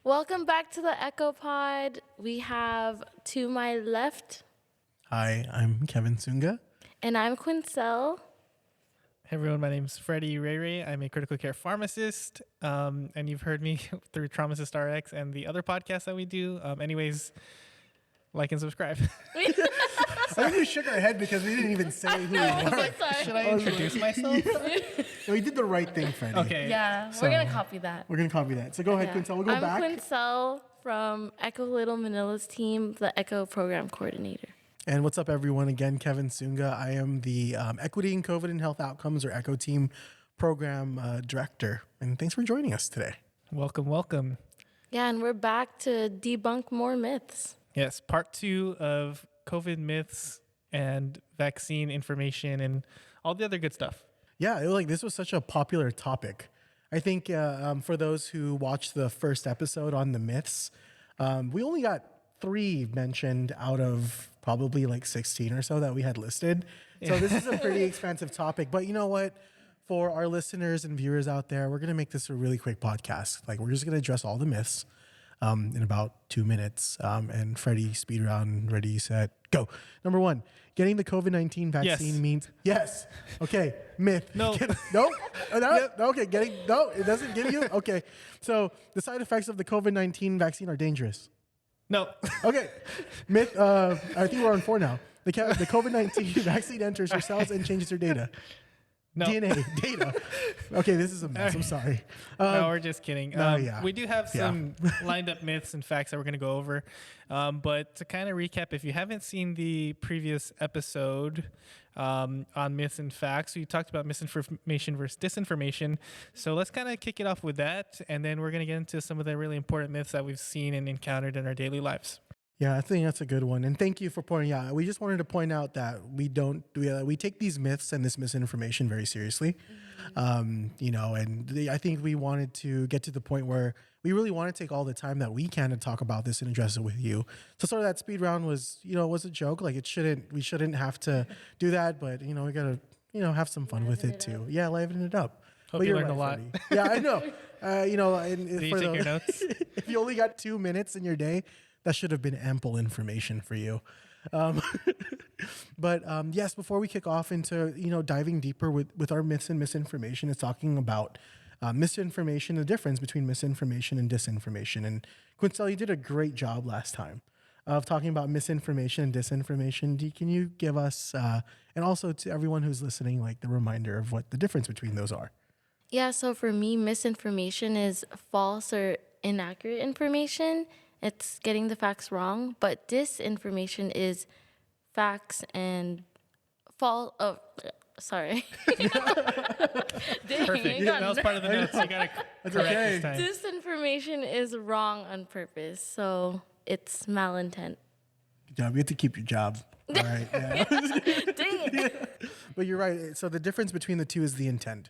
Welcome back to the Echo Pod. We have to my left, Hi, I'm Kevin Sunga. and I'm Quincel. Hey everyone, my name is Freddie Ray. I'm a critical care pharmacist, and you've heard me through Traumacist RX and the other podcasts that we do. Anyways, like and subscribe. I think we shook our head because we didn't even say who we were. Should I introduce myself? No, we did the right thing, Freddie. Okay. Yeah, So- we're going to copy that. We're going to copy that. So go ahead, Yeah. Quincel. We'll go I'm back. Quincel from Echo Little Manila's team, the Echo Program Coordinator. And what's up, everyone? Again, Kevin Sunga. I am the Equity in COVID and Health Outcomes, or ECHO Team Program Director. And thanks for joining us today. Welcome. Yeah, and we're back to debunk more myths. Yes, part 2 of COVID myths and vaccine information and all the other good stuff. Yeah, this was such a popular topic. I think for those who watched the first episode on the myths, we only got 3 mentioned out of probably 16 or so that we had listed. So this is a pretty expansive topic. But you know what? For our listeners and viewers out there, we're going to make this a really quick podcast. We're just going to address all the myths in about 2 minutes. And Freddie, speed round, ready, set, go. Number 1, getting the COVID-19 vaccine means yes. Okay, myth. No. No? Okay, no, it doesn't give you? Okay. So the side effects of the COVID-19 vaccine are dangerous. No. Okay. Myth, I think we're on 4 now. The COVID-19 vaccine enters your cells and changes your data. No. DNA, data. Okay, this is a mess. I'm sorry. No, we're just kidding. yeah. We do have some lined up myths and facts that we're going to go over. But to kind of recap, if you haven't seen the previous episode on myths and facts, we talked about misinformation versus disinformation. So let's kind of kick it off with that. And then we're going to get into some of the really important myths that we've seen and encountered in our daily lives. Yeah, I think that's a good one. And thank you for pointing out. We just wanted to point out that we take these myths and this misinformation very seriously. I think we wanted to get to the point where we really want to take all the time that we can to talk about this and address it with you. So sort of that speed round was a joke. We shouldn't have to do that, but we got to, have some fun with it too. Yeah, liven it up. Hope But you you're learned a lot. Freddie. Yeah, I know. Did you take your notes? If you only got 2 minutes in your day, that should have been ample information for you. But yes, before we kick off into diving deeper with our myths and misinformation, it's talking about misinformation, the difference between misinformation and disinformation. And Quincel, you did a great job last time of talking about misinformation and disinformation. Can you give us and also to everyone who's listening, the reminder of what the difference between those are? Yeah, so for me, misinformation is false or inaccurate information. It's getting the facts wrong, but disinformation is facts and false. Oh, sorry. Perfect. That was part of the notes. You got to correct okay. this time. Disinformation is wrong on purpose, so it's malintent. Good job. You have to keep your job. All right. Yeah. Dang it. But you're right. So the difference between the two is the intent.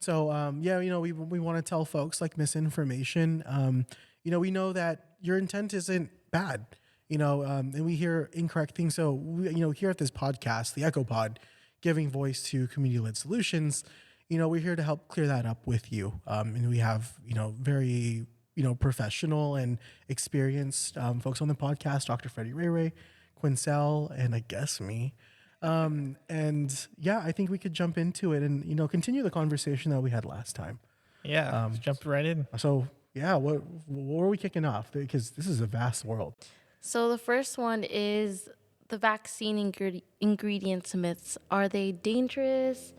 So we want to tell folks misinformation. We know that your intent isn't bad. And we hear incorrect things. So we, here at this podcast, the Echo Pod, giving voice to community-led solutions, we're here to help clear that up with you. And we have very professional and experienced folks on the podcast, Dr. Freddie Ray, Quincel, and I guess me. I think we could jump into it and continue the conversation that we had last time. Yeah, jump right in. So what are we kicking off? Because this is a vast world. So the first one is the vaccine ingredients myths. Are they dangerous?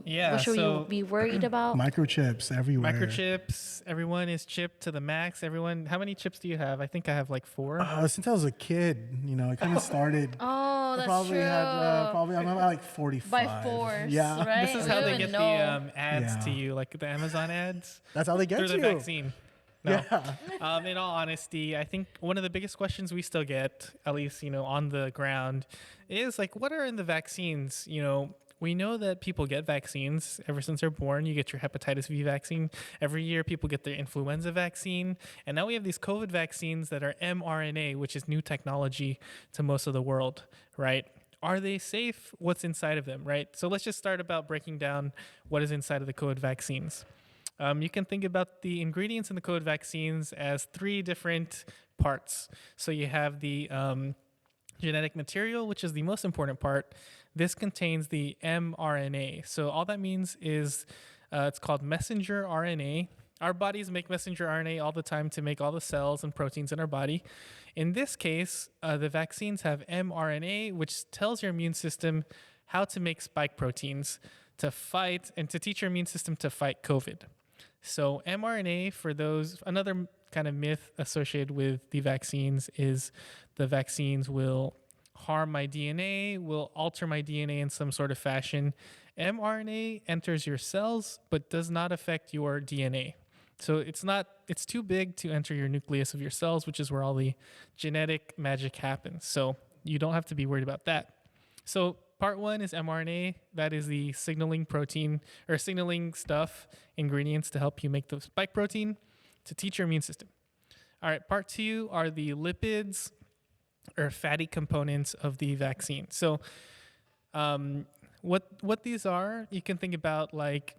Yeah, What should we be worried about? Microchips everywhere. Microchips. Everyone is chipped to the max. Everyone. How many chips do you have? I think I have 4. Since I was a kid, it kind of started. Oh, that's probably true. I'm at 45. By force, Yeah. right? This is We how don't they even get know. the ads Yeah. to you, like the Amazon ads. That's how they get through you. the vaccine. No. Yeah. In all honesty, I think one of the biggest questions we still get, at least on the ground, is what are in the vaccines? We know that people get vaccines ever since they're born. You get your hepatitis B vaccine. Every year, people get their influenza vaccine. And now we have these COVID vaccines that are mRNA, which is new technology to most of the world, right? Are they safe? What's inside of them, right? So let's just start about breaking down what is inside of the COVID vaccines. You can think about the ingredients in the COVID vaccines as three different parts. So you have the genetic material, which is the most important part. This contains the mRNA. So all that means is it's called messenger RNA. Our bodies make messenger RNA all the time to make all the cells and proteins in our body. In this case, the vaccines have mRNA, which tells your immune system how to make spike proteins to fight and to teach your immune system to fight COVID. So mRNA, for those, another kind of myth associated with the vaccines is the vaccines will harm my DNA, will alter my DNA in some sort of fashion. mRNA enters your cells, but does not affect your DNA. So it's too big to enter your nucleus of your cells, which is where all the genetic magic happens. So you don't have to be worried about that. So part one is mRNA. That is the signaling protein or signaling stuff, ingredients to help you make the spike protein to teach your immune system. All right, part two are the lipids or fatty components of the vaccine. So what these are, you can think about like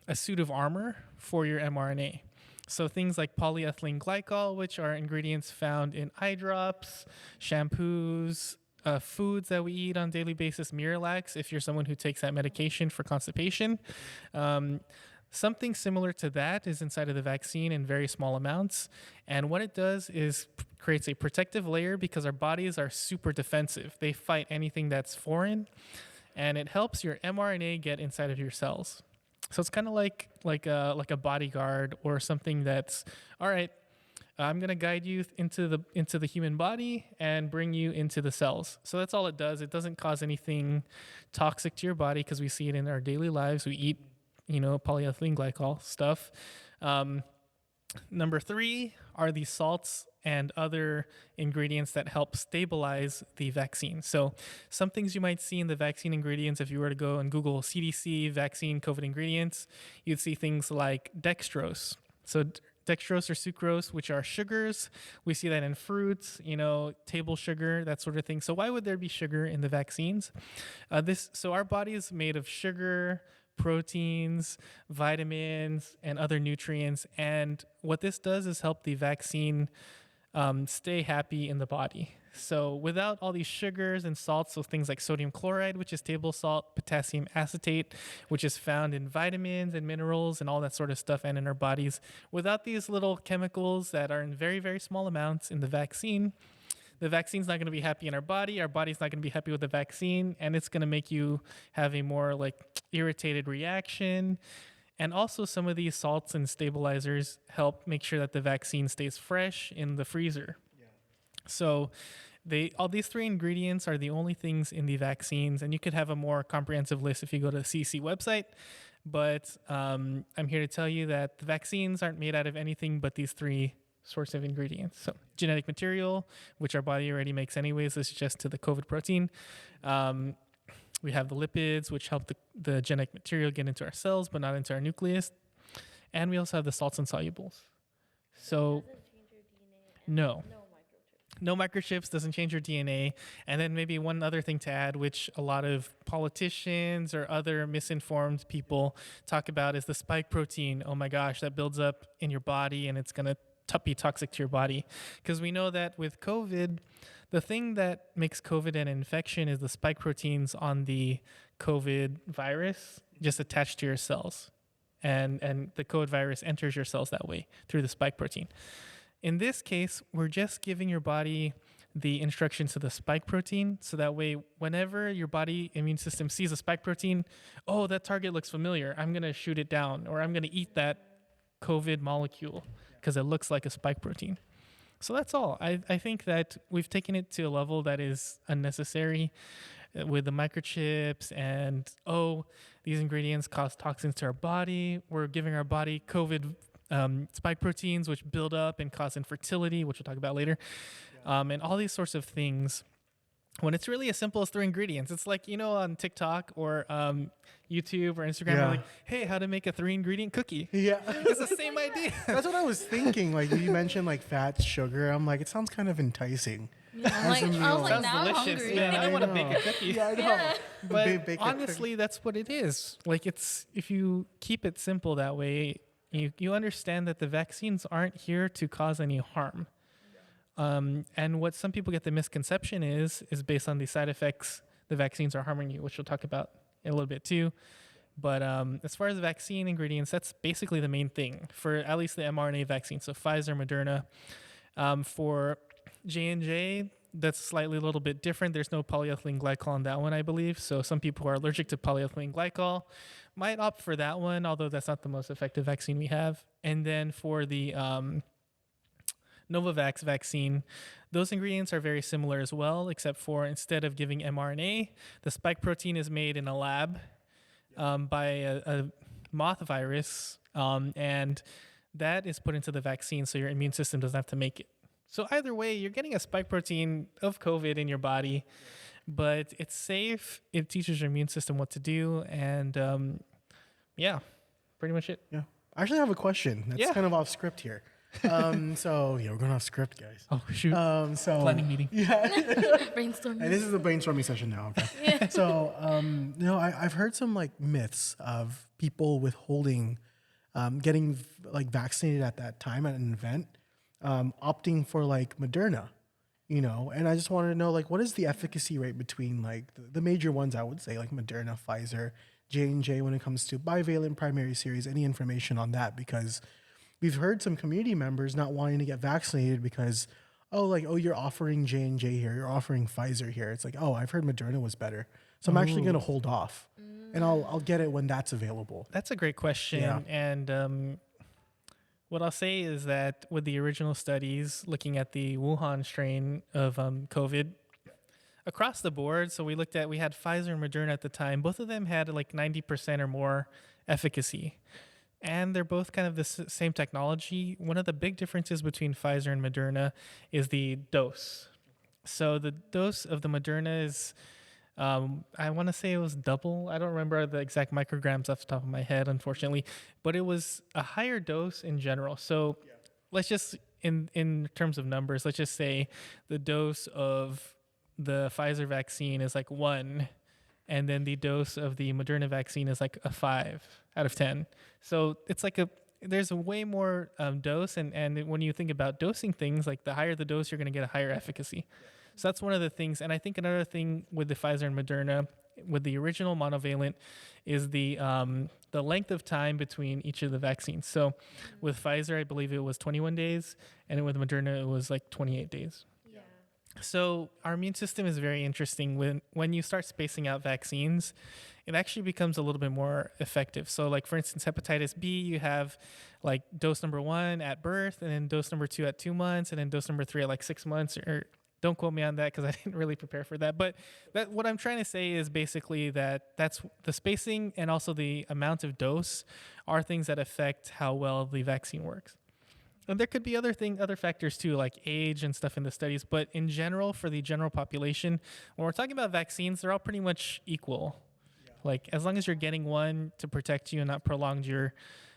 a suit of armor for your mRNA. So things like polyethylene glycol, which are ingredients found in eye drops, shampoos, foods that we eat on a daily basis, Miralax, if you're someone who takes that medication for constipation. Something similar to that is inside of the vaccine in very small amounts. And what it does is creates a protective layer because our bodies are super defensive. They fight anything that's foreign, and it helps your mRNA get inside of your cells. So it's kind of like a bodyguard or something that's, all right, I'm going to guide you into the human body and bring you into the cells. So that's all it does. It doesn't cause anything toxic to your body because we see it in our daily lives. We eat, polyethylene glycol stuff. Number three are the salts and other ingredients that help stabilize the vaccine. So some things you might see in the vaccine ingredients, if you were to go and Google CDC vaccine COVID ingredients, you'd see things like dextrose. So dextrose or sucrose, which are sugars. We see that in fruits, table sugar, that sort of thing. So why would there be sugar in the vaccines? So our body is made of sugar, proteins, vitamins, and other nutrients. And what this does is help the vaccine stay happy in the body. So without all these sugars and salts, so things like sodium chloride, which is table salt, potassium acetate, which is found in vitamins and minerals and all that sort of stuff and in our bodies, without these little chemicals that are in very, very small amounts in the vaccine's not going to be happy in our body's not going to be happy with the vaccine, and it's going to make you have a more irritated reaction. And also some of these salts and stabilizers help make sure that the vaccine stays fresh in the freezer. Yeah. So all these three ingredients are the only things in the vaccines, and you could have a more comprehensive list if you go to the CDC website. But I'm here to tell you that the vaccines aren't made out of anything but these three sorts of ingredients. So genetic material, which our body already makes anyways, this is just to the COVID protein. We have the lipids, which help the genetic material get into our cells, but not into our nucleus. And we also have the salts and solubles. So no. No microchips, doesn't change your DNA. And then maybe one other thing to add, which a lot of politicians or other misinformed people talk about, is the spike protein. Oh my gosh, that builds up in your body and it's going to be toxic to your body. Because we know that with COVID, the thing that makes COVID an infection is the spike proteins on the COVID virus just attached to your cells. And the COVID virus enters your cells that way through the spike protein. In this case, we're just giving your body the instructions to the spike protein. So that way, whenever your body immune system sees a spike protein, oh, that target looks familiar, I'm going to shoot it down, or I'm going to eat that COVID molecule because it looks like a spike protein. So that's all. I think that we've taken it to a level that is unnecessary with the microchips and, these ingredients cause toxins to our body. We're giving our body COVID spike proteins, which build up and cause infertility, which we'll talk about later, and all these sorts of things. When it's really as simple as 3 ingredients. It's like, on TikTok or YouTube or Instagram, we're like, hey, how to make a 3-ingredient cookie. Yeah. It's the same idea. That's what I was thinking. You mentioned fat, sugar. I'm like, it sounds kind of enticing. Yeah, I was Sounds like, now I'm delicious. hungry. Yeah, I want to bake a cookie. Yeah, I know. Yeah. But honestly, that's what it is. If you keep it simple that way, You understand that the vaccines aren't here to cause any harm. And what some people get the misconception is based on the side effects the vaccines are harming you, which we'll talk about in a little bit too. But as far as the vaccine ingredients, that's basically the main thing for at least the mRNA vaccine. So Pfizer, Moderna. For J&J, that's slightly a little bit different. There's no polyethylene glycol on that one, I believe. So some people who are allergic to polyethylene glycol might opt for that one, although that's not the most effective vaccine we have. And then for the Novavax vaccine, those ingredients are very similar as well, except for instead of giving mRNA, the spike protein is made in a lab by a moth virus, and that is put into the vaccine so your immune system doesn't have to make it. So either way, you're getting a spike protein of COVID in your body, but it's safe. It teaches your immune system what to do, and yeah, pretty much it. Yeah. I actually have a question that's kind of off script here. So yeah, we're going off script, guys. Oh shoot! Planning meeting. Brainstorming. And this is the brainstorming session now. Okay. So, I've heard some like myths of people withholding, getting like vaccinated at that time at an event, opting for like Moderna, and I just wanted to know like what is the efficacy rate between like the major ones I would say like Moderna, Pfizer, J&J when it comes to bivalent primary series. Any information on that? Because we've heard some community members not wanting to get vaccinated because, you're offering J&J here, you're offering Pfizer here. It's like, oh, I've heard Moderna was better. So I'm actually going to hold off and I'll get it when that's available. That's a great question. Yeah. And what I'll say is that with the original studies looking at the Wuhan strain of COVID, across the board, so we had Pfizer and Moderna at the time. Both of them had like 90% or more efficacy. And they're both kind of the same technology. One of the big differences between Pfizer and Moderna is the dose. So the dose of the Moderna is, I want to say it was double. I don't remember the exact micrograms off the top of my head, unfortunately. But it was a higher dose in general. So let's just, in terms of numbers, let's just say the dose of the Pfizer vaccine is like 1, and then the dose of the Moderna vaccine is like a 5 out of 10. So it's like there's a way more dose, and when you think about dosing things, like the higher the dose, you're going to get a higher efficacy. So that's one of the things. And I think another thing with the Pfizer and Moderna, with the original monovalent, is the length of time between each of the vaccines. So with Pfizer, I believe it was 21 days, and with Moderna, it was like 28 days. So our immune system is very interesting. When you start spacing out vaccines, it actually becomes a little bit more effective. So like, for instance, hepatitis B, you have like dose number 1 at birth, and then dose number 2 at 2 months, and then dose number 3 at like 6 months. Or don't quote me on that because I didn't really prepare for that. But what I'm trying to say is basically that's the spacing and also the amount of dose are things that affect how well the vaccine works. And there could be other factors too, like age and stuff in the studies. But in general, for the general population, when we're talking about vaccines, they're all pretty much equal. Yeah. Like as long as you're getting one to protect you and not prolong your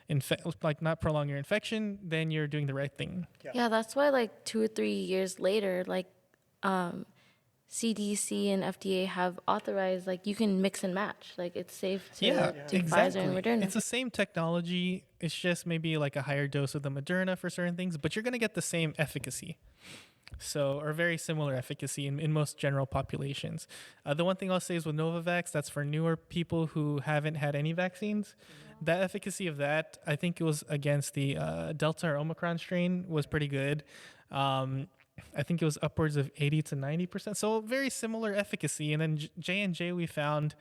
infection, then you're doing the right thing. Yeah, that's why like 2 or 3 years later, like CDC and FDA have authorized like you can mix and match. Like it's safe to do Pfizer and Moderna. It's the same technology. It's just maybe like a higher dose of the Moderna for certain things, but you're going to get the same efficacy. So, or very similar efficacy in most general populations. The one thing I'll say is with Novavax, that's for newer people who haven't had any vaccines. That efficacy of that, I think it was against the Delta or Omicron strain, was pretty good. I think it was upwards of 80 to 90%. So very similar efficacy. And then J&J, we found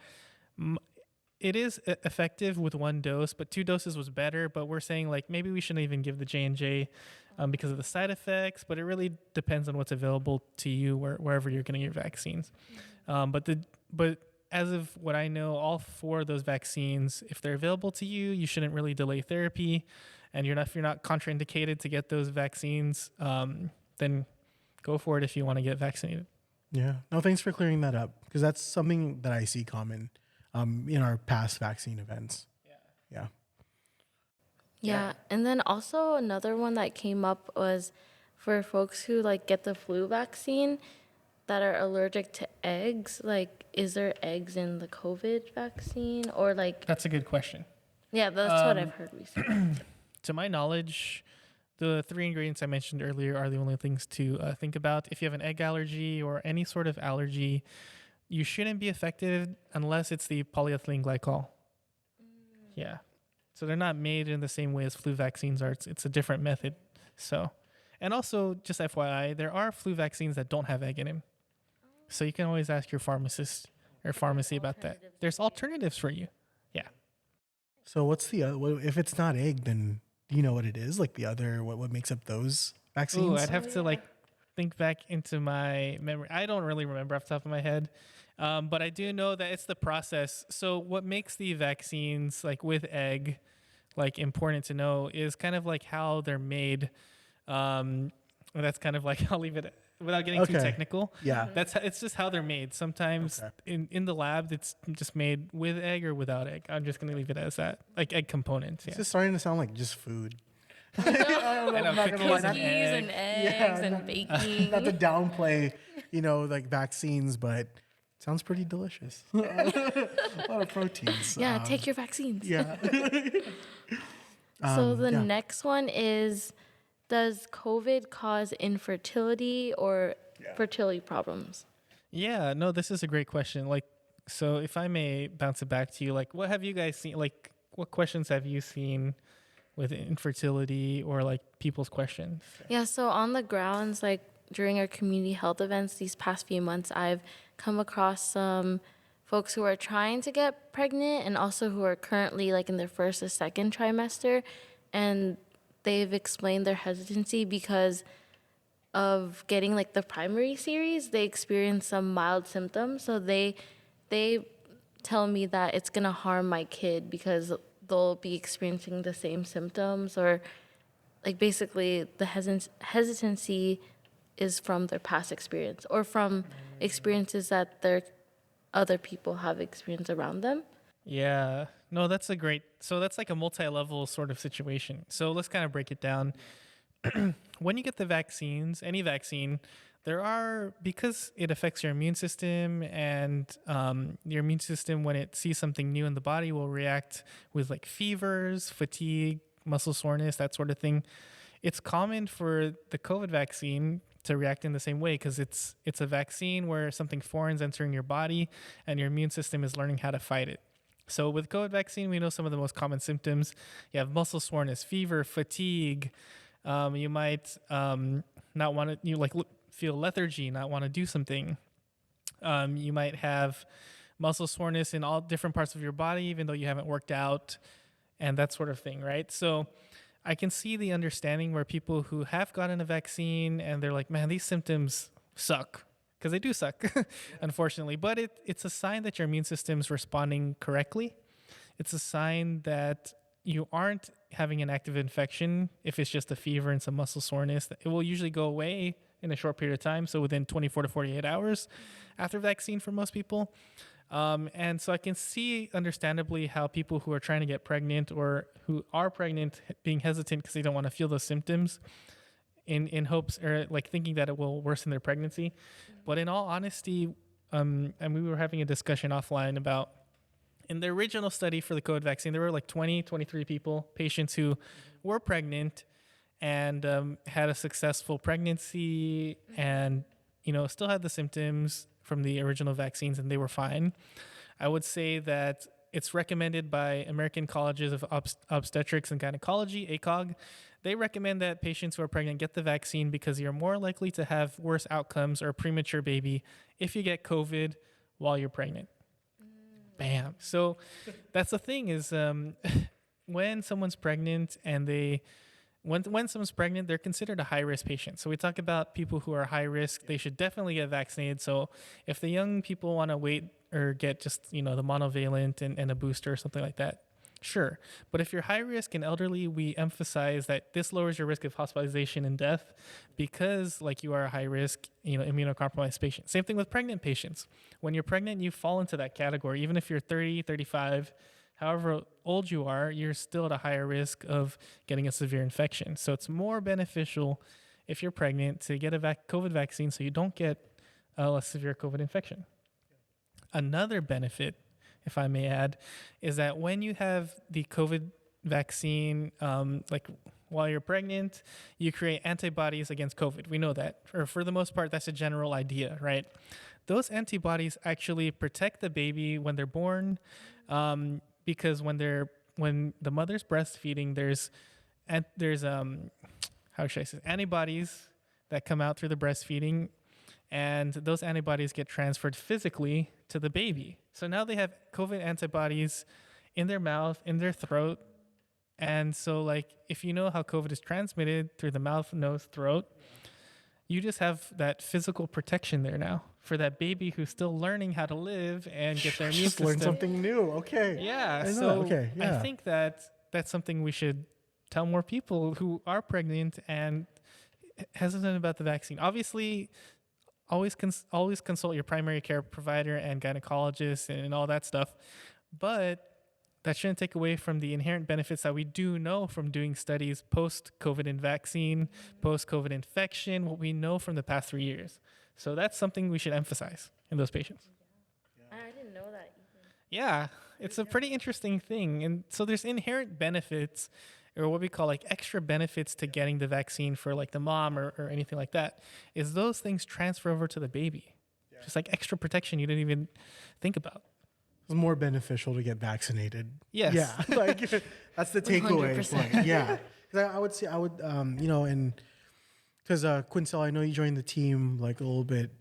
it is effective with 1 dose, but 2 doses was better. But we're saying like maybe we shouldn't even give the J&J because of the side effects. But it really depends on what's available to you wherever you're getting your vaccines. But as of what I know, all 4 of those vaccines, if they're available to you, you shouldn't really delay therapy. And if you're not contraindicated to get those vaccines, then go for it if you want to get vaccinated. Yeah. No, thanks for clearing that up because that's something that I see common in our past vaccine events. Yeah. And then also another one that came up was for folks who like get the flu vaccine that are allergic to eggs. Like, is there eggs in the COVID vaccine or like? That's a good question. Yeah, that's what I've heard recently. To my knowledge, the three ingredients I mentioned earlier are the only things to think about. If you have an egg allergy or any sort of allergy, you shouldn't be affected unless it's the polyethylene glycol. Yeah. So they're not made in the same way as flu vaccines are. It's a different method. So, and also, just FYI, there are flu vaccines that don't have egg in them. So you can always ask your pharmacist or pharmacy about that. There's alternatives for you. Yeah. So what's the if it's not egg, then do you know what it is? Like the other, what makes up those vaccines? Ooh, I'd have to like think back into my memory. I don't really remember off the top of my head, but I do know that it's the process. So what makes the vaccines like with egg like important to know is kind of like how they're made. And that's kind of like I'll leave it without getting too Okay. technical. Yeah. It's just how they're made. Sometimes Okay. in the lab it's just made with egg or without egg. I'm just gonna leave it as that, like egg components. It's Yeah. just starting to sound like just food. I know, I'm not gonna cookies lie. and Not, Cookies egg. and eggs Yeah, and baking. not to downplay, like vaccines, but sounds pretty delicious. A lot of proteins. Yeah, take your vaccines. Yeah. So the yeah. next one is, does COVID cause infertility or fertility problems? Yeah, no, this is a great question. Like, so if I may bounce it back to you, like, what have you guys seen? Like, what questions have you seen with infertility or like people's questions? Yeah, so on the grounds, like during our community health events these past few months, I've come across some folks who are trying to get pregnant and also who are currently like in their first or second trimester. And they've explained their hesitancy because of getting like the primary series. They experience some mild symptoms. So they tell me that it's gonna harm my kid because they'll be experiencing the same symptoms, or like basically the hesitancy is from their past experience or from experiences that their other people have experienced around them. Yeah, no, that's a great. So that's like a multi-level sort of situation. So let's kind of break it down. When you get the vaccines, any vaccine, there are, because it affects your immune system, and your immune system, when it sees something new in the body, will react with like fevers, fatigue, muscle soreness, that sort of thing. It's common for the COVID vaccine to react in the same way because it's a vaccine where something foreign is entering your body and your immune system is learning how to fight it. So with COVID vaccine, we know some of the most common symptoms. You have muscle soreness, fever, fatigue. You might not want to feel lethargy, not want to do something. You might have muscle soreness in all different parts of your body, even though you haven't worked out, and that sort of thing, right? So I can see the understanding where people who have gotten a vaccine and they're like, man, these symptoms suck, because they do suck, unfortunately. But it's a sign that your immune system's responding correctly. It's a sign that you aren't having an active infection. If it's just a fever and some muscle soreness, it will usually go away in a short period of time, so within 24 to 48 hours after vaccine for most people. And so I can see, understandably, how people who are trying to get pregnant or who are pregnant being hesitant because they don't want to feel those symptoms in hopes, or like thinking that it will worsen their pregnancy. But in all honesty, and we were having a discussion offline about, in the original study for the COVID vaccine, there were like 23 people, patients who were pregnant and had a successful pregnancy and, still had the symptoms from the original vaccines and they were fine. I would say that it's recommended by American Colleges of Obstetrics and Gynecology, ACOG. They recommend that patients who are pregnant get the vaccine because you're more likely to have worse outcomes or a premature baby if you get COVID while you're pregnant. Bam. So that's the thing is when someone's pregnant and when someone's pregnant, they're considered a high-risk patient. So we talk about people who are high risk. They should definitely get vaccinated. So if the young people want to wait or get just, the monovalent and a booster or something like that, sure. But if you're high risk and elderly, we emphasize that this lowers your risk of hospitalization and death because like you are a high risk, immunocompromised patient. Same thing with pregnant patients. When you're pregnant, you fall into that category. Even if you're 30, 35, however old you are, you're still at a higher risk of getting a severe infection. So it's more beneficial if you're pregnant to get a COVID vaccine so you don't get a severe COVID infection. Another benefit, if I may add, is that when you have the COVID vaccine, like while you're pregnant, you create antibodies against COVID. We know that, or for the most part, that's a general idea, right? Those antibodies actually protect the baby when they're born, because when the mother's breastfeeding, there's how should I say, antibodies that come out through the breastfeeding, and those antibodies get transferred physically to the baby. So now they have COVID antibodies in their mouth, in their throat. And so, like, if you know how COVID is transmitted through the mouth, nose, throat, you just have that physical protection there now for that baby who's still learning how to live and get their immune Just learned system. something new. Okay. Yeah. I know So that. Okay. I Yeah. think that that's something we should tell more people who are pregnant and hesitant about the vaccine. Obviously, always consult your primary care provider and gynecologist and all that stuff. But that shouldn't take away from the inherent benefits that we do know from doing studies post-COVID and vaccine, post-COVID infection, what we know from the past 3 years. So that's something we should emphasize in those patients. I didn't know that even. Yeah, it's a pretty interesting thing. And so there's inherent benefits, or what we call like extra benefits to getting the vaccine for like the mom or anything like that, is those things transfer over to the baby. Just like extra protection you didn't even think about. It's more beneficial to get vaccinated. Yes. Yeah. Like that's the takeaway. 100%. Like, yeah. 'Cause I would say and because Quincel, I know you joined the team like a little bit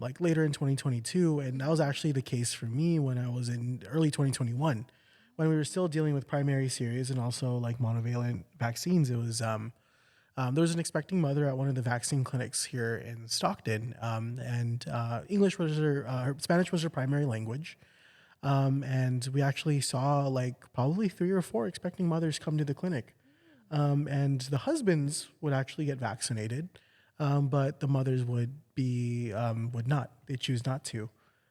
like later in 2022, and that was actually the case for me when I was in early 2021, when we were still dealing with primary series and also like monovalent vaccines. It was there was an expecting mother at one of the vaccine clinics here in Stockton, and English was her Spanish was her primary language. And we actually saw like probably 3 or 4 expecting mothers come to the clinic. And the husbands would actually get vaccinated, but the mothers would not. They choose not to.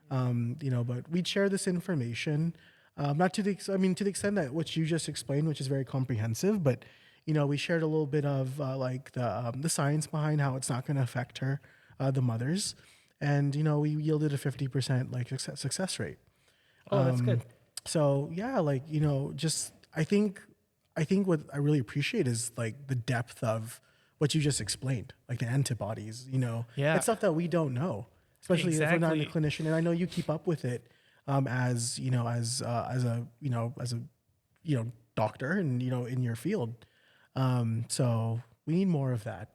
But we'd share this information, not to to the extent that what you just explained, which is very comprehensive, but we shared a little bit of like the science behind how it's not going to affect her, the mothers, and we yielded a 50% like success rate. Oh, that's good. So yeah, like just I think what I really appreciate is like the depth of what you just explained, like the antibodies. Yeah. It's stuff that we don't know, especially if we're not a Exactly. clinician. And I know you keep up with it, as a doctor and in your field. So we need more of that.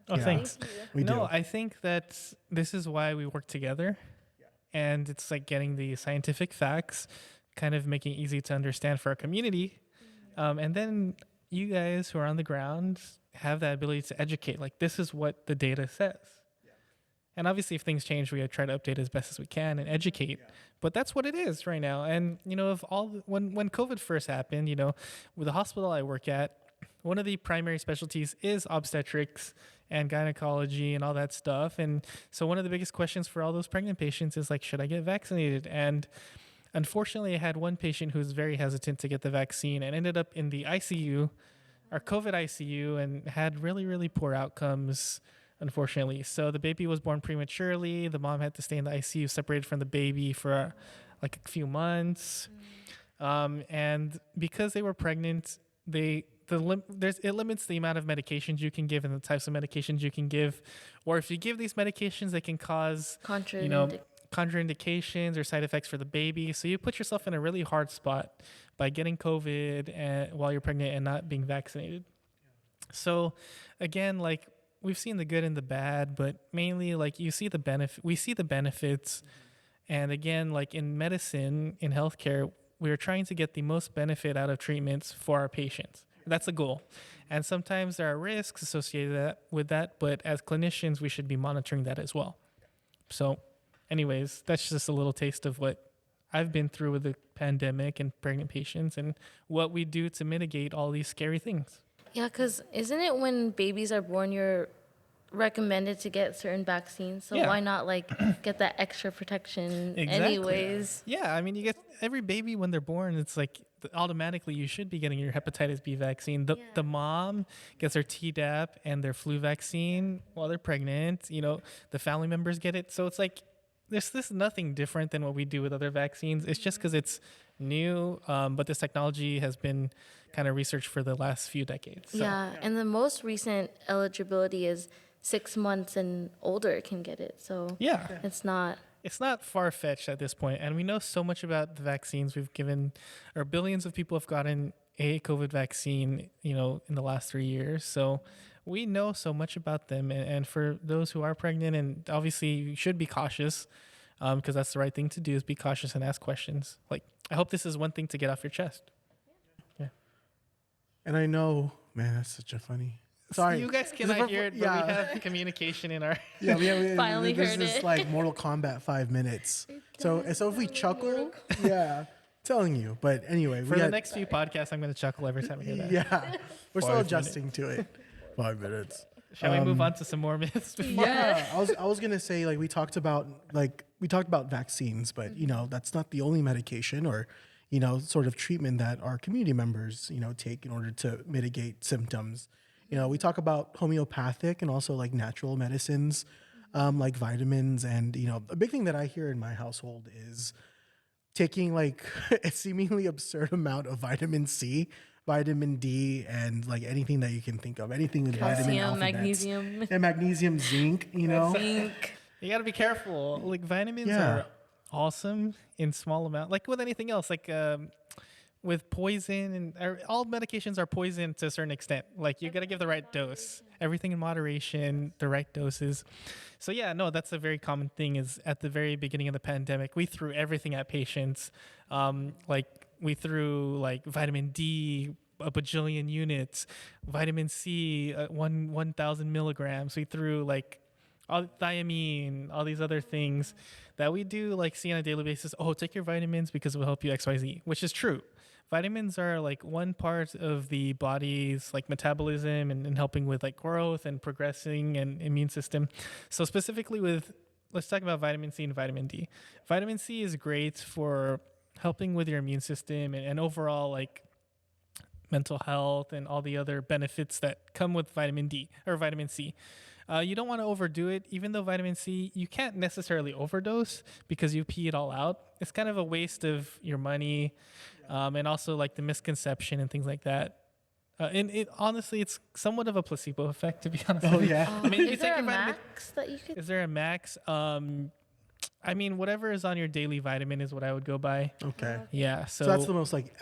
Oh, Yeah. thanks. Thank you. We No, do. I think that this is why we work together. And it's like getting the scientific facts, kind of making it easy to understand for our community. And then you guys who are on the ground have that ability to educate. Like, this is what the data says. And obviously, if things change, we try to update as best as we can and educate. But that's what it is right now. And if when COVID first happened, with the hospital I work at, one of the primary specialties is obstetrics and gynecology and all that stuff. And so one of the biggest questions for all those pregnant patients is like, should I get vaccinated? And unfortunately, I had one patient who was very hesitant to get the vaccine and ended up in the ICU, our COVID ICU, and had really, really poor outcomes, unfortunately. So the baby was born prematurely. The mom had to stay in the ICU separated from the baby for like a few months. And because they were pregnant, it limits the amount of medications you can give and the types of medications you can give. Or if you give these medications, they can cause contraindications or side effects for the baby. So you put yourself in a really hard spot by getting COVID while you're pregnant and not being vaccinated. So again, like, we've seen the good and the bad, but mainly like we see the benefits. And again, like in medicine, in healthcare, we're trying to get the most benefit out of treatments for our patients. That's the goal. And sometimes there are risks associated with that, but as clinicians, we should be monitoring that as well. So anyways, that's just a little taste of what I've been through with the pandemic and pregnant patients and what we do to mitigate all these scary things. Yeah, because isn't it when babies are born, you're recommended to get certain vaccines? So Yeah. why not like get that extra protection Exactly. anyways? Yeah, I mean, you get every baby when they're born, it's like automatically you should be getting your hepatitis B vaccine. The mom gets their Tdap and their flu vaccine while they're pregnant. The family members get it. So it's like this nothing different than what we do with other vaccines. It's just because it's new, but this technology has been kind of researched for the last few decades. So. Yeah, and the most recent eligibility is 6 months and older can get it. So Yeah. it's not far fetched at this point, and we know so much about the vaccines we've given, or billions of people have gotten a COVID vaccine, in the last 3 years. So we know so much about them, and for those who are pregnant, and obviously you should be cautious, because that's the right thing to do, is be cautious and ask questions. Like, I hope this is one thing to get off your chest. Yeah. And I know, man, that's such a funny. Sorry, You guys cannot hear it, but yeah. we have communication in our. Yeah, we Finally there's heard this it. like Mortal Kombat 5 minutes. So if we chuckle, yeah, telling you. But anyway, For the next few podcasts, I'm going to chuckle every time I hear that. yeah, we're still 5 adjusting to it. 5 minutes. Shall we move on to some more myths? Yeah, I was gonna say we talked about vaccines, but that's not the only medication or sort of treatment that our community members take in order to mitigate symptoms. We talk about homeopathic and also like natural medicines, like vitamins, and a big thing that I hear in my household is taking like a seemingly absurd amount of vitamin C, vitamin D, and like anything that you can think of, anything with vitamin calcium, alphabets. magnesium, And magnesium, zinc, zinc. You got to be careful. Like, vitamins are awesome in small amount. Like with anything else, like with poison, and all medications are poison to a certain extent. Like, you got to give the right dose. Everything in moderation, the right doses. So yeah, no, that's a very common thing. Is at the very beginning of the pandemic, we threw everything at patients. Like, we threw like vitamin D, a bajillion units, vitamin C, 1,000 milligrams. We threw like all thiamine, all these other things that we do like see on a daily basis. Oh, take your vitamins because it will help you XYZ, which is true. Vitamins are like one part of the body's like metabolism and helping with like growth and progressing and immune system. So specifically let's talk about vitamin C and vitamin D. Vitamin C is great for helping with your immune system and overall like mental health and all the other benefits that come with vitamin D or vitamin C. You don't want to overdo it, even though vitamin C, you can't necessarily overdose because you pee it all out. It's kind of a waste of your money, and also like the misconception and things like that. And it honestly, it's somewhat of a placebo effect, to be honest. Oh yeah. Oh, I mean, you is take there a your vitamin. max that you could? Is there a max? I mean, whatever is on your daily vitamin is what I would go by. Okay. Yeah. So that's the most like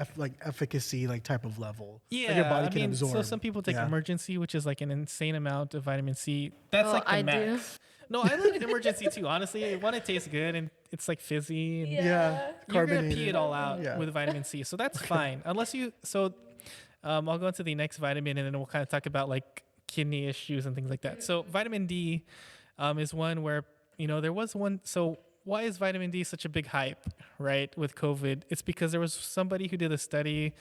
efficacy like type of level. Yeah, like your body can absorb. So some people take Yeah. emergency, which is like an insane amount of vitamin C. That's Oh, like the I max. do. No, I like emergency too. Honestly, one, it tastes good and it's like fizzy. And Yeah. You're gonna Carbonated. pee it all out Yeah. with vitamin C, so that's fine. Unless you. So, I'll go into the next vitamin and then we'll kind of talk about like kidney issues and things like that. So vitamin D, is one where there was one. So why is vitamin D such a big hype, right, with COVID? It's because there was somebody who did a study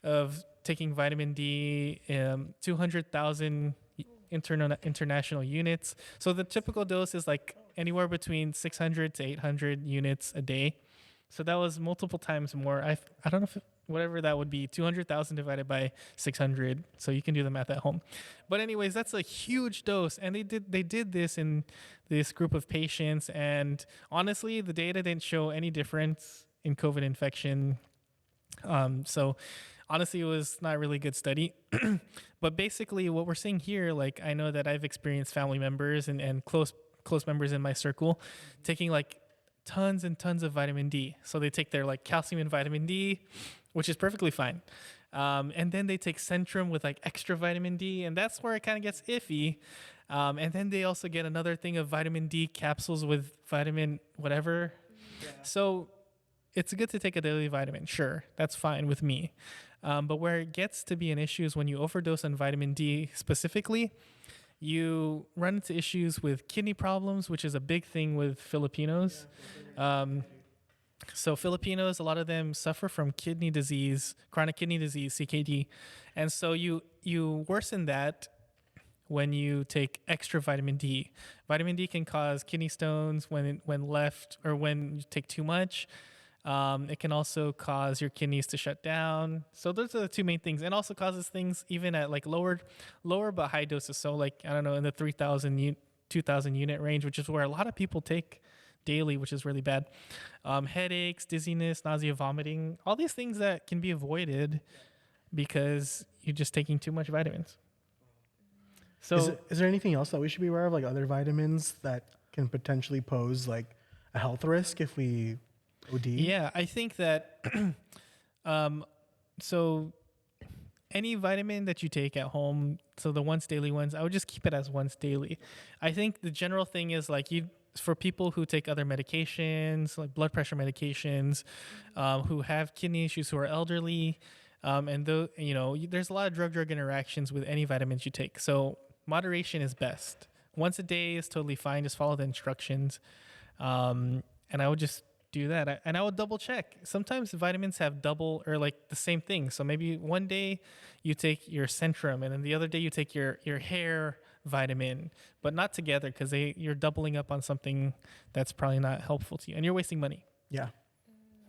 of taking vitamin D, 200,000 international units. So the typical dose is like anywhere between 600 to 800 units a day. So that was multiple times more. I don't know if whatever that would be, 200,000 divided by 600. So you can do the math at home. But anyways, that's a huge dose. And they did this in this group of patients. And honestly, the data didn't show any difference in COVID infection. So honestly, it was not a really good study. But basically what we're seeing here, like I know that I've experienced family members and close members in my circle taking like tons and tons of vitamin D. So they take their like calcium and vitamin D, which is perfectly fine. And then they take Centrum with like extra vitamin D, and that's where it kind of gets iffy. And then they also get another thing of vitamin D capsules with vitamin whatever. Yeah. So it's good to take a daily vitamin. Sure, that's fine with me. But where it gets to be an issue is when you overdose on vitamin D specifically, you run into issues with kidney problems, which is a big thing with Filipinos. So Filipinos, a lot of them suffer from kidney disease, chronic kidney disease, CKD. And so you worsen that when you take extra vitamin D. Vitamin D can cause kidney stones when left or when you take too much. It can also cause your kidneys to shut down. So those are the two main things, and also causes things even at like lower but high doses. So like, I don't know, in the 3,000, 2,000 unit range, which is where a lot of people take daily, which is really bad. Headaches, dizziness, nausea, vomiting, all these things that can be avoided because you're just taking too much vitamins. So Is there anything else that we should be aware of, like other vitamins that can potentially pose like a health risk if we OD? yeah, I think that so any vitamin that you take at home, so the once daily ones, I would just keep it as once daily. I think the general thing is like for people who take other medications, like blood pressure medications, who have kidney issues, who are elderly, and there's a lot of drug interactions with any vitamins you take. So moderation is best. Once a day is totally fine. Just follow the instructions, and I would just do that. And I would double check. Sometimes vitamins have double or like the same thing. So maybe one day you take your Centrum, and then the other day you take your hair vitamin, but not together because you're doubling up on something that's probably not helpful to you, and you're wasting money. Yeah.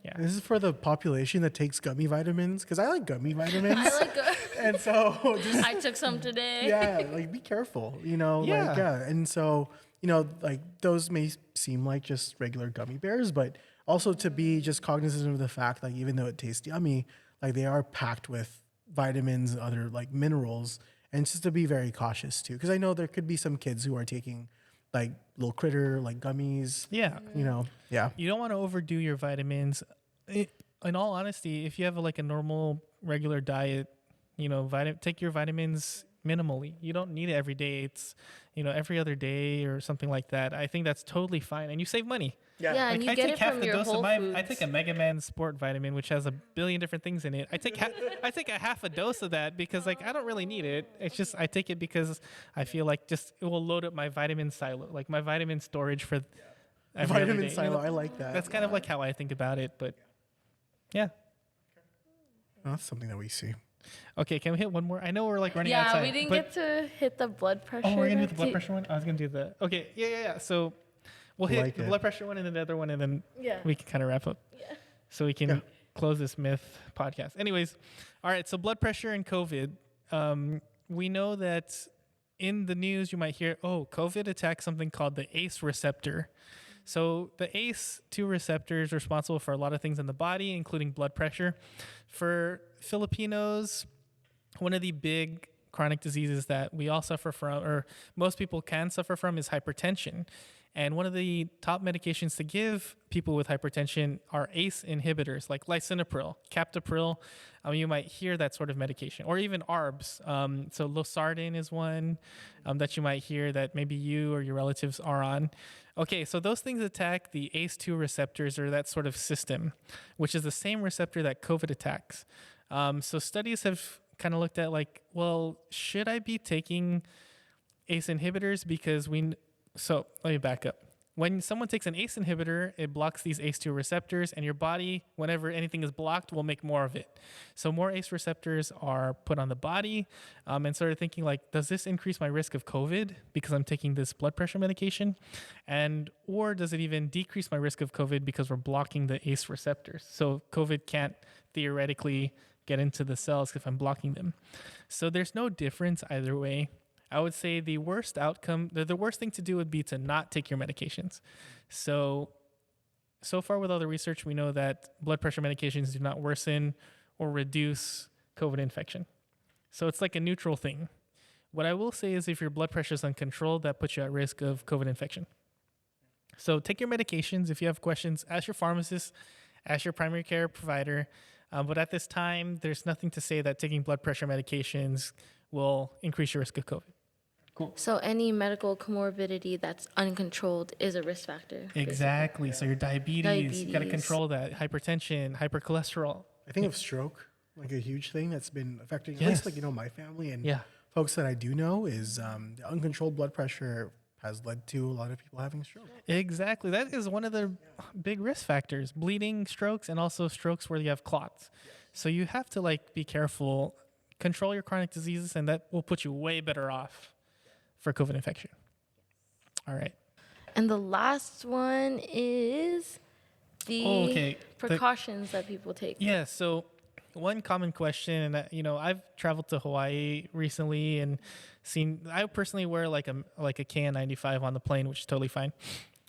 Yeah. This is for the population that takes gummy vitamins, because I like gummy vitamins. I like. And so just, I took some today. yeah, like be careful, you know, like, Yeah. yeah. And so, you know, like those may seem like just regular gummy bears, but also to be just cognizant of the fact, like, even though it tastes yummy, like they are packed with vitamins and other like minerals, and just to be very cautious too. Cause I know there could be some kids who are taking like little critter, like gummies, Yeah. you know, yeah. You don't want to overdo your vitamins. In all honesty, if you have like a normal regular diet, take your vitamins minimally. You don't need it every day. It's, every other day or something like that. I think that's totally fine, and you save money. Yeah, and you I get take it half from the your dose Whole of my. Foods. I take a Mega Man Sport vitamin, which has a billion different things in it. I take a half a dose of that because like I don't really need it. It's just I take it because I feel like just it will load up my vitamin silo, like my vitamin storage for every other Vitamin day. silo, I like that. That's kind of like how I think about it, but yeah. Well, that's something that we see. Okay, can we hit one more? I know we're like running out of Yeah, time. we didn't but- get to hit the blood pressure. Oh, we're gonna do the That's blood it. pressure one. I was gonna do the. Okay, yeah. So we'll hit Like the it. blood pressure one and then the other one, and then Yeah. we can kind of wrap up. Yeah. So we can Yeah. close this myth podcast. Anyways, all right. So blood pressure and COVID. We know that in the news you might hear, oh, COVID attacks something called the ACE receptor. So the ACE2 receptor is responsible for a lot of things in the body, including blood pressure. For Filipinos, one of the big chronic diseases that we all suffer from, or most people can suffer from, is hypertension. And one of the top medications to give people with hypertension are ACE inhibitors like lisinopril, captopril. You might hear that sort of medication, or even ARBs. So losartan is one that you might hear that maybe you or your relatives are on. Okay, so those things attack the ACE2 receptors, or that sort of system, which is the same receptor that COVID attacks. So studies have kind of looked at like, well, should I be taking ACE inhibitors? So let me back up. When someone takes an ACE inhibitor, it blocks these ACE2 receptors, and your body, whenever anything is blocked, will make more of it. So more ACE receptors are put on the body, and started thinking like, does this increase my risk of COVID because I'm taking this blood pressure medication? Or does it even decrease my risk of COVID because we're blocking the ACE receptors? So COVID can't theoretically get into the cells if I'm blocking them. So there's no difference either way. I would say the worst outcome, the worst thing to do would be to not take your medications. So far with all the research, we know that blood pressure medications do not worsen or reduce COVID infection. So it's like a neutral thing. What I will say is if your blood pressure is uncontrolled, that puts you at risk of COVID infection. So take your medications. If you have questions, ask your pharmacist, ask your primary care provider. But at this time, there's nothing to say that taking blood pressure medications will increase your risk of COVID. Cool. So any medical comorbidity that's uncontrolled is a risk factor. basically. Exactly. So your diabetes, you got to Diabetes. control that. Hypertension, hypercholesterol. I think of stroke, like a huge thing that's been affecting at Yes. least like, my family and Yeah. folks that I do know is the uncontrolled blood pressure has led to a lot of people having stroke. Exactly. That is one of the big risk factors, bleeding, strokes, and also strokes where you have clots. So you have to be careful, control your chronic diseases, and that will put you way better off for COVID infection. All right. And the last one is the precautions that people take. Yeah. So one common question, and I've traveled to Hawaii recently and seen. I personally wear like a KN95 on the plane, which is totally fine.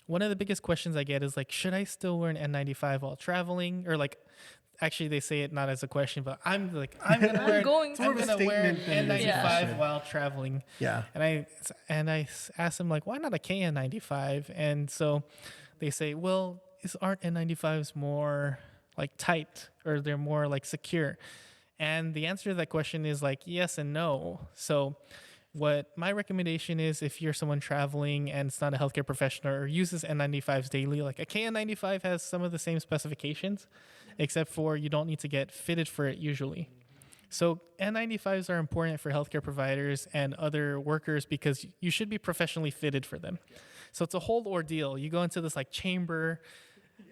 one of the biggest questions I get is like, should I still wear an N95 while traveling? Or like, actually, they say it not as a question, but I'm like, I'm gonna I'm wear, going It's more I'm of a gonna wear an statement than it is a N95 question. while traveling. Yeah. And I asked them like, why not a KN95? And so they say, well, aren't N95s more like tight or they're more like secure? And the answer to that question is like yes and no. So what my recommendation is, if you're someone traveling and it's not a healthcare professional or uses N95s daily, like a KN95 has some of the same specifications, except for you don't need to get fitted for it usually. So N95s are important for healthcare providers and other workers because you should be professionally fitted for them. So it's a whole ordeal. You go into this like chamber,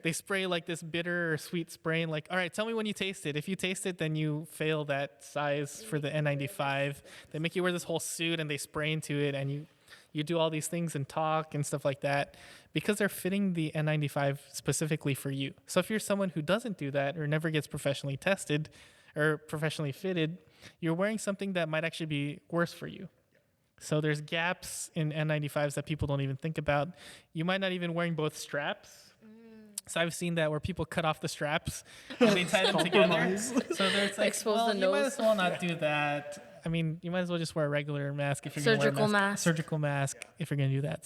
they spray like this bitter or sweet spray and like, all right, tell me when you taste it. If you taste it, then you fail that size for the N95. They make you wear this whole suit and they spray into it and you do all these things and talk and stuff like that because they're fitting the N95 specifically for you. So if you're someone who doesn't do that or never gets professionally tested or professionally fitted, you're wearing something that might actually be worse for you. So there's gaps in N95s that people don't even think about. You might not even wearing both straps. So I've seen that where people cut off the straps and they tie them together. So there's like, Expose well, the you might nose. as well not do that. I mean, you might as well just wear a regular mask if you're going to wear a Surgical mask. Surgical mask if you're going to do that.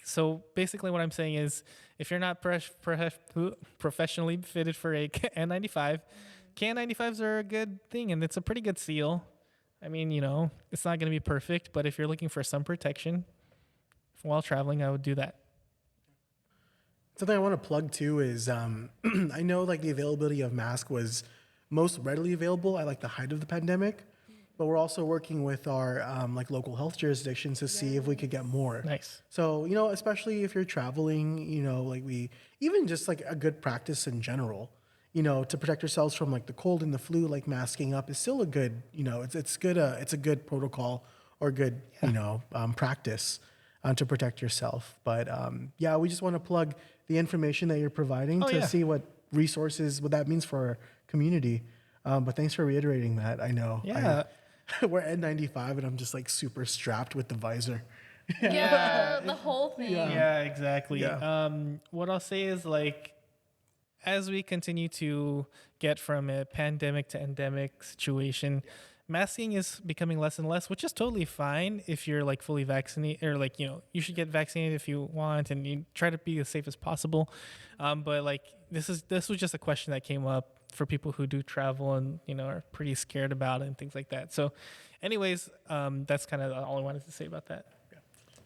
So basically what I'm saying is if you're not professionally fitted for a N95, KN95s are a good thing and it's a pretty good seal. I mean, it's not going to be perfect, but if you're looking for some protection while traveling, I would do that. Something I want to plug too is I know like the availability of mask was most readily available at like the height of the pandemic, but we're also working with our like local health jurisdictions to see if we could get more. Nice. So especially if you're traveling, like we even just like a good practice in general, to protect yourselves from like the cold and the flu, like masking up is still a good, it's good. It's a good protocol or good, practice to protect yourself. But yeah, we just want to plug the information that you're providing to see what that means for our community. But thanks for reiterating that. I know. Yeah. We're N95 and I'm just like super strapped with the visor. Yeah, the whole thing. Yeah, exactly. Yeah. What I'll say is like, as we continue to get from a pandemic to endemic situation, masking is becoming less and less, which is totally fine if you're like fully vaccinated or like, you should get vaccinated if you want and you try to be as safe as possible. But like, this was just a question that came up for people who do travel and, are pretty scared about it and things like that. So anyways, that's kind of all I wanted to say about that.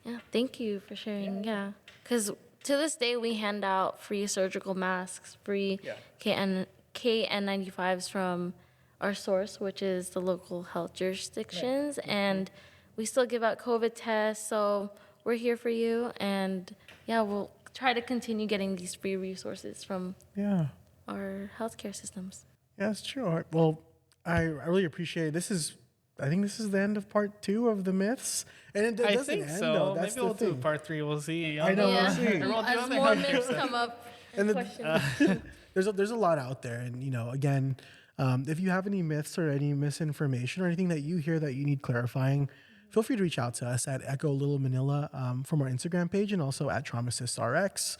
Yeah, thank you for sharing. Yeah, because to this day we hand out free surgical masks, free KN95s from our source, which is the local health jurisdictions, and we still give out COVID tests. So we're here for you, and yeah, we'll try to continue getting these free resources from our healthcare systems. Yeah, it's true. All right. Well, I really appreciate it. I think this is the end of part 2 of the myths. And it I doesn't think end, so. though. That's Maybe the we'll do thing. part 3. We'll see. I know. Yeah, We'll see. Or we'll do as other more healthcare myths stuff. come up And and questions. there's a lot out there. And, again, if you have any myths or any misinformation or anything that you hear that you need clarifying, feel free to reach out to us at Echo Little Manila from our Instagram page and also at TraumaCysRx.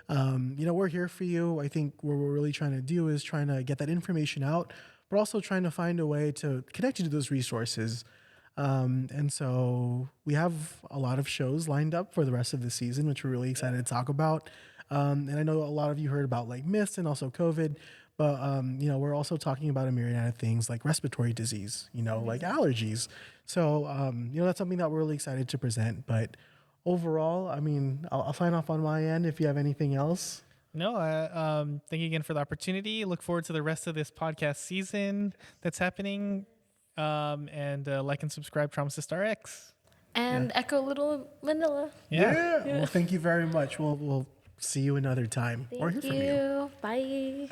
We're here for you. I think what we're really trying to do is trying to get that information out, but also trying to find a way to connect you to those resources. And so we have a lot of shows lined up for the rest of the season, which we're really excited to talk about. And I know a lot of you heard about like myths and also COVID, but we're also talking about a myriad of things like respiratory disease, like allergies. So that's something that we're really excited to present. But overall, I mean, I'll sign off on my end. If you have anything else. No, thank you again for the opportunity. Look forward to the rest of this podcast season that's happening. And like and subscribe TraumaCystRx. And Echo Little Manila. Yeah. Well, thank you very much. We'll see you another time or hear Thank from you. you. Bye.